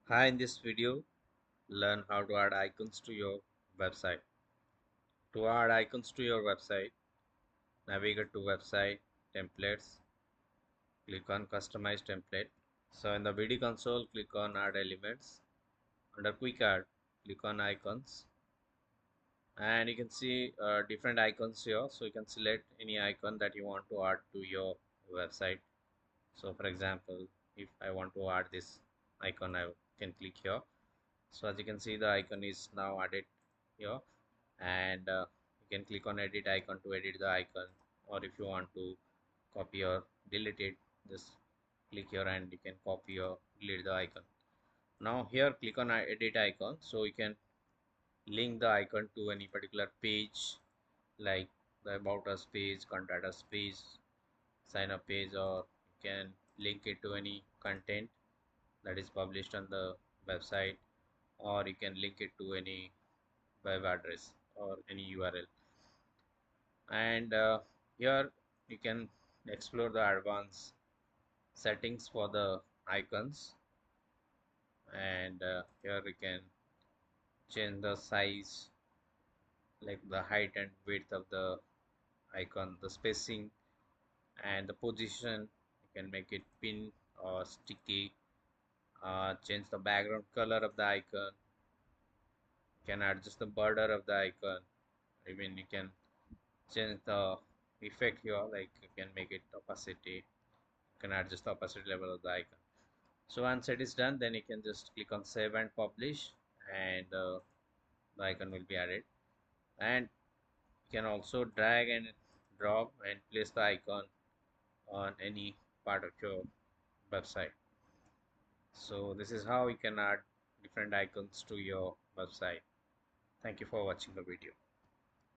Hi, in this video, learn how to add icons to your website. To add icons to your website, navigate to website, templates, click on customize template. So in the VD console, click on add elements. Under quick add, click on icons and you can see different icons here. So you can select any icon that you want to add to your website. So for example, if I want to add this icon, I can click here. So as you can see, the icon is now added here, and you can click on edit icon to edit the icon, or if you want to copy or delete it, just click here and you can copy or delete the icon. Now here click on edit icon, so you can link the icon to any particular page, like the about us page, contact us page, sign up page, or you can link it to any content that is published on the website, or you can link it to any web address or any URL. And here you can explore the advanced settings for the icons, and here you can change the size, like the height and width of the icon, the spacing and the position. You can make it pin or sticky, change the background color of the icon, you can adjust the border of the icon. I mean, you can change the effect here, like you can make it opacity, you can adjust the opacity level of the icon. So once it is done, then you can just click on save and publish, and the icon will be added. And you can also drag and drop and place the icon on any part of your website. So this is how you can add different icons to your website. Thank you for watching the video.